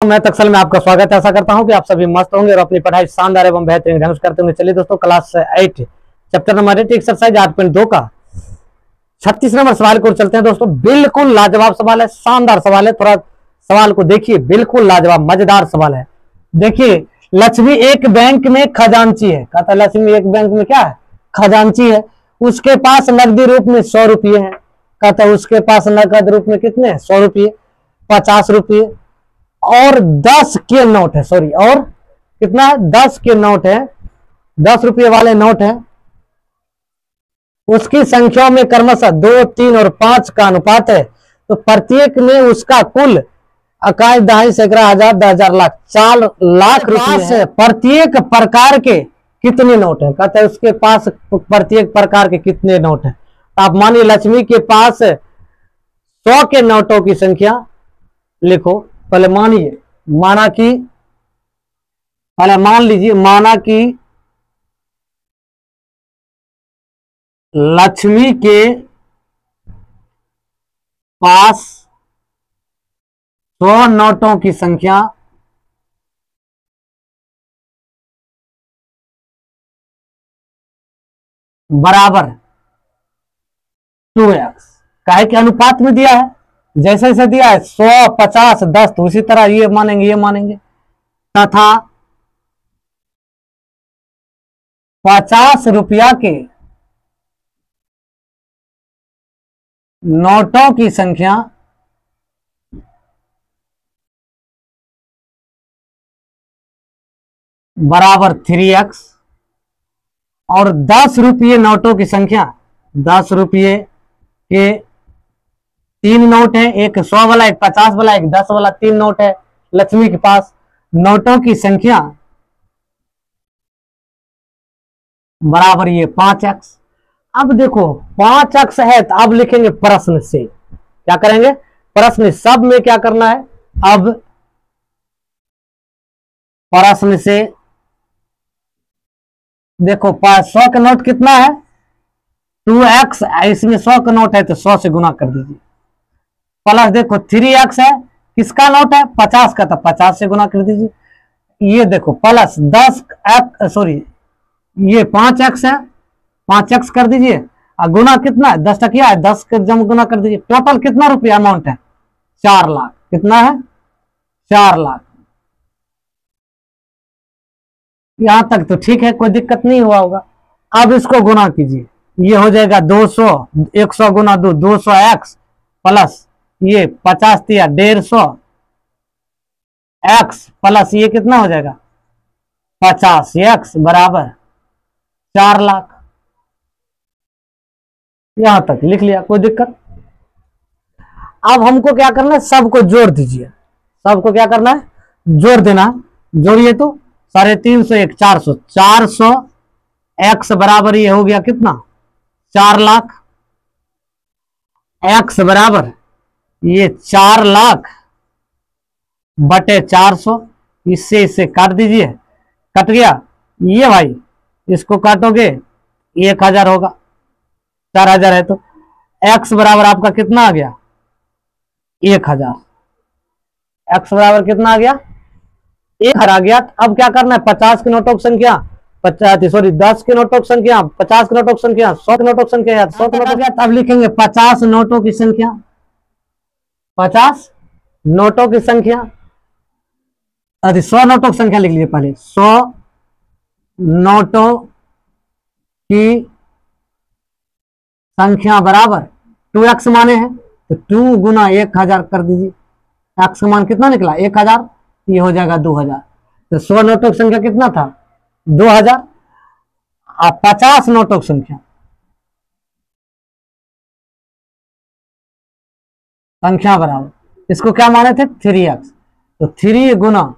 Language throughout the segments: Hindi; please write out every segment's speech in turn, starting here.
मैं तक्सल में आपका स्वागत है। आशा करता हूं कि आप सभी मस्त होंगे और अपनी पढ़ाई शानदार एवं बेहतरीन ढंग से करते होंगे। चलिए दोस्तों, क्लास 8 चैप्टर नंबर 8 एक्सरसाइज 8.2 का 36 नंबर सवाल को चलते हैं। दोस्तों बिल्कुल लाजवाब सवाल है, शानदार सवाल है। थोड़ा सवाल को देखिए, बिल्कुल लाजवाब मजेदार सवाल है। देखिए, लक्ष्मी एक बैंक में खजांची है। कहता है लक्ष्मी एक बैंक में क्या है? खजांची है। उसके पास नकदी रूप में 100 रुपये है। कहता है उसके पास नकद रूप में कितने? 100 रुपये, 50 रुपये और 10 के नोट है। सॉरी, और कितना है? 10 के नोट है, 10 रुपये वाले नोट है। उसकी संख्याओं में क्रमशः 2, 3 और 5 का अनुपात है। तो प्रत्येक में उसका कुल इकाई, दहाई, सैकड़ा, हजार, 10,000, लाख, 4 लाख रुपये है। प्रत्येक प्रकार के कितने नोट है? कहते हैं उसके पास प्रत्येक प्रकार के कितने नोट है। आप मानिए लक्ष्मी के पास 100 के नोटों की संख्या लिखो। पहले मानिए, मान लीजिए, माना कि लक्ष्मी के पास 100 नोटों की संख्या बराबर 2x। काहे के अनुपात में दिया है, जैसे जैसे दिया है 100, 50, 10, तो उसी तरह ये मानेंगे तथा 50 रुपया के नोटों की संख्या बराबर 3x और 10 रुपये नोटों की संख्या, 10 रुपये के 3 नोट है, एक 100 वाला, एक 50 वाला, एक 10 वाला, 3 नोट है लक्ष्मी के पास। नोटों की संख्या बराबर ये 5x। अब देखो 5x है, तो अब लिखेंगे प्रश्न से। क्या करेंगे? प्रश्न सब में क्या करना है? अब प्रश्न से देखो 100 का नोट कितना है? 2x। इसमें 100 का नोट है तो 100 से गुना कर दीजिए। प्लस देखो 3x है, किसका नोट है? 50 का, तो 50 से गुना कर दीजिए। ये देखो प्लस 10x, सॉरी ये 5x है, 5x कर दीजिए और गुना कितना है? 10 टकिया है, 10 के जम गुना कर दीजिए। टोटल कितना रुपया अमाउंट है? 4 लाख। कितना है? 4 लाख। यहां तक तो ठीक है, कोई दिक्कत नहीं हुआ होगा। अब इसको गुना कीजिए, ये हो जाएगा 200, 100 गुना 2, 200x प्लस ये 50 दिया 150 x प्लस ये कितना हो जाएगा? 50 x बराबर 4 लाख। यहां तक लिख लिया, कोई दिक्कत। अब हमको क्या करना है? सबको जोड़ दीजिए। सबको क्या करना है? जोड़ देना। जोड़िए तो 350 1 400, 400 x बराबर ये हो गया कितना? 4 लाख। x बराबर ये 4 लाख बटे 400। इससे इसे काट दीजिए, कट गया। ये भाई इसको काटोगे 1000 होगा, 4000 है तो x बराबर आपका कितना आ गया? 1000। x बराबर कितना आ गया? 1000 आ गया। अब क्या करना है? 50 के नोटों की संख्या, 10 के नोटों की संख्या, 50 के नोटों की संख्या, 100 के नोटों की संख्या, 100 के नोटों की। तब लिखेंगे 50 नोटों की संख्या, 50 नोटों की संख्या, 100 नोटों की संख्या लिख लीजिए पहले। 100 नोटों की संख्या बराबर 2x माने हैं तो 2 गुना 1000 कर दीजिए। x का मान कितना निकला? 1000। ये हो जाएगा 2000। तो 100 नोटों की संख्या कितना था? 2000। अब 50 नोटों की संख्या बराबर, इसको क्या माने थे? 3x। तो 3 गुना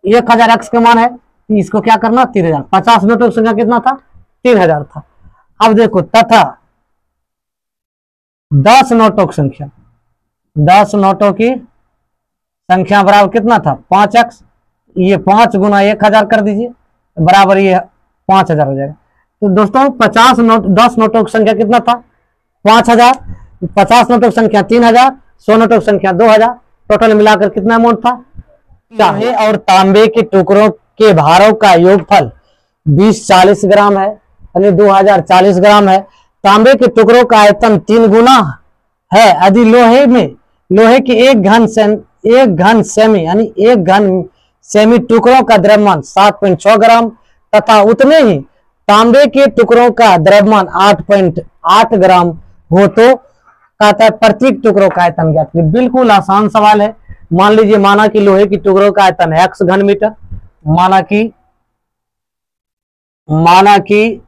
1000 x का मान है, इसको क्या करना? 3000। 50 नोटों की संख्या कितना था? 3000 था। अब देखो तथा 10 नोटों की संख्या, 10 नोटों की संख्या बराबर कितना था? 5x। ये 5 गुना 1000 कर दीजिए, बराबर ये 5000 हो जाएगा। तो दोस्तों 50 नोट, 10 नोटों की संख्या कितना था? 5000। 50 नोटों की संख्या 3000, 100 नोटों की संख्या 2000, टोटल मिलाकर कितना अमाउंट था? लोहे और तांबे के टुकड़ों के भारों का योगफल 2040 ग्राम है, यानी 2040 ग्राम है। तांबे के टुकड़ों का आयतन 3 गुना है। यदि लोहे के एक घन सेमी यानी एक घन सेमी टुकड़ों का द्रव्यमान 7.6 ग्राम तथा उतने ही तांबे के टुकड़ों का द्रव्यमान 8.8 ग्राम हो तो कहता है प्रत्येक टुकड़ों का आयतन ज्ञात कीजिए। बिल्कुल आसान सवाल है। मान लीजिए, माना कि लोहे की टुकड़ों का आयतन है x घन मीटर, माना कि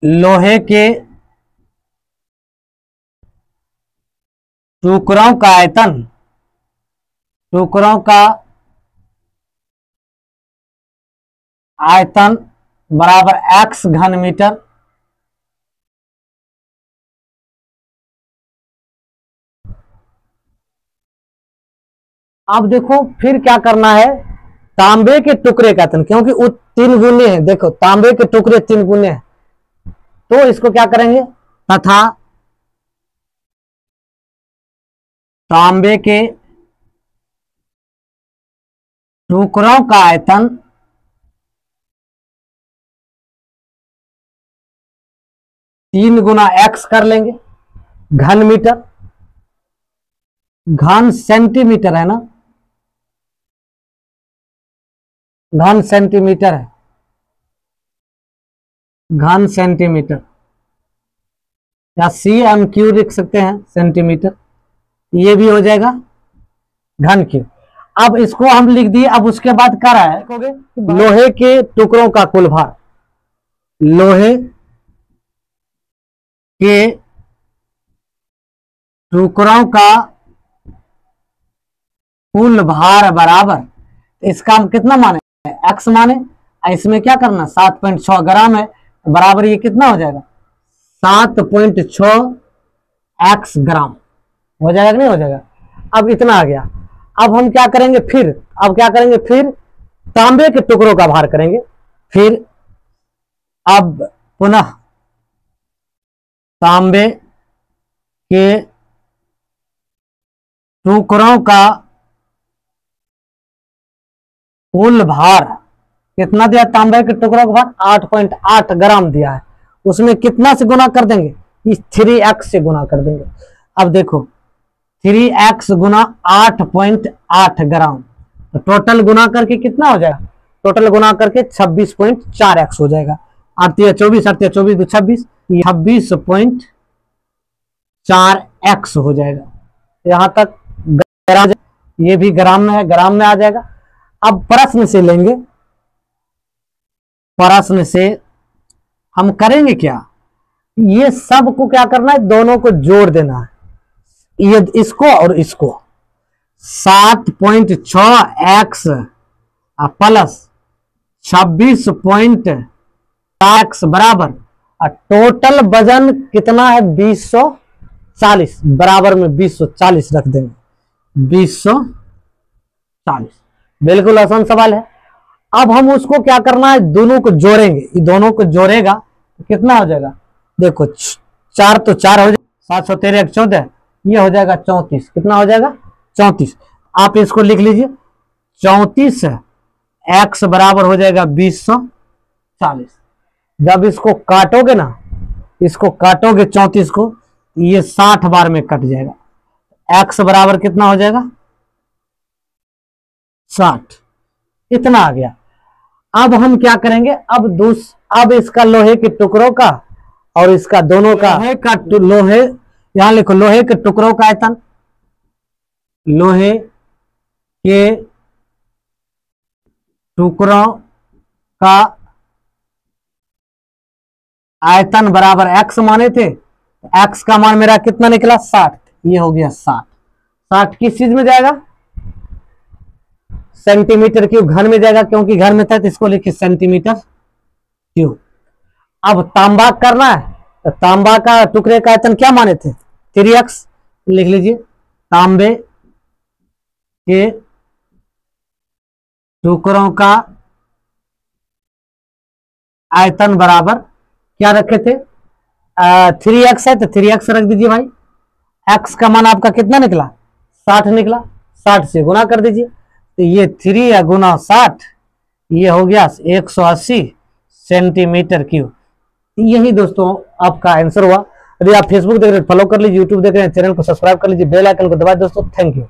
लोहे के टुकड़ों का आयतन बराबर x घन मीटर। अब देखो फिर क्या करना है, तांबे के टुकड़े का आयतन, क्योंकि 3 गुने है, देखो तांबे के टुकड़े 3 गुने हैं, तो इसको क्या करेंगे, तथा तांबे के टुकड़ों का आयतन 3 गुना x कर लेंगे, घन मीटर, घन सेंटीमीटर है ना, घन सेंटीमीटर है, घन सेंटीमीटर या CM³ लिख सकते हैं, सेंटीमीटर, ये भी हो जाएगा घन क्यूब। अब इसको हम लिख दिए। अब उसके बाद क्या रहा है, लोहे के टुकड़ों का कुल भार, लोहे के टुकड़ों का कुल भार बराबर, इसका हम कितना माने, x माने, इसमें क्या करना 7.6 ग्राम है, बराबर ये कितना हो जाएगा 7.6 x ग्राम हो जाएगा कि नहीं हो जाएगा। अब इतना आ गया। अब हम क्या करेंगे फिर, फिर तांबे के टुकड़ों का भार करेंगे। फिर अब पुनः तांबे के टुकड़ों का कुल भार कितना दिया, तांबे के टुकड़ों का भार 8.8 ग्राम दिया है, उसमें कितना से गुना कर देंगे, इस 3x से गुना कर देंगे। अब देखो 3x गुना 8.8 ग्राम, तो टोटल गुना करके कितना हो जाएगा, टोटल गुना करके 26.4x हो जाएगा। 8 या 24, 8 या 24 तो 26, 26.4x हो जाएगा। यहां तक ग्राम, ये भी ग्राम में है, ग्राम में आ जाएगा। अब प्रश्न से लेंगे, प्रश्न से हम करेंगे क्या, ये सब को क्या करना है, दोनों को जोड़ देना है, ये इसको और इसको, 7.6x प्लस 26.4x बराबर, टोटल वजन कितना है 2040, बराबर में 2040 रख देंगे, 2040। बिल्कुल आसान सवाल है। अब हम उसको क्या करना है, दोनों को जोड़ेंगे, ये दोनों को जोड़ेगा तो कितना हो जाएगा, देखो 4 तो 4 हो जाएगा, 713 1 14, ये हो जाएगा 34, कितना हो जाएगा 34। आप इसको लिख लीजिए, 34x बराबर हो जाएगा 2040। जब इसको काटोगे ना, इसको काटोगे 34 को, ये 60 बार में कट जाएगा, x बराबर कितना हो जाएगा 60, इतना आ गया। अब हम क्या करेंगे, अब इसका लोहे के टुकड़ों का और इसका दोनों का लोहे यहां लिखो, लोहे के टुकड़ों का आयतन, लोहे के टुकड़ों का आयतन बराबर x माने थे, x का मान मेरा कितना निकला 60, ये हो गया 60। 60 किस चीज में जाएगा, सेंटीमीटर क्यूब, घन में जाएगा, क्योंकि घन में था तो इसको लिखिए सेंटीमीटर क्यूब। अब तांबा करना है, तो तांबा का टुकड़े का आयतन क्या माने थे 3x, लिख लीजिए, तांबे के टुकड़ों का आयतन बराबर क्या रखे थे 3x है, तो 3x रख दीजिए भाई। x का मान आपका कितना निकला 60 निकला, 60 से गुना कर दीजिए, तो ये 3 या गुना 60, ये हो गया 180 सेंटीमीटर क्यूब। यही दोस्तों आपका आंसर हुआ। यदि आप फेसबुक देख रहे हैं फॉलो कर लीजिए, यूट्यूब देख रहे हैं चैनल को सब्सक्राइब कर लीजिए, बेल आइकन को दबाएं दोस्तों। Thank you.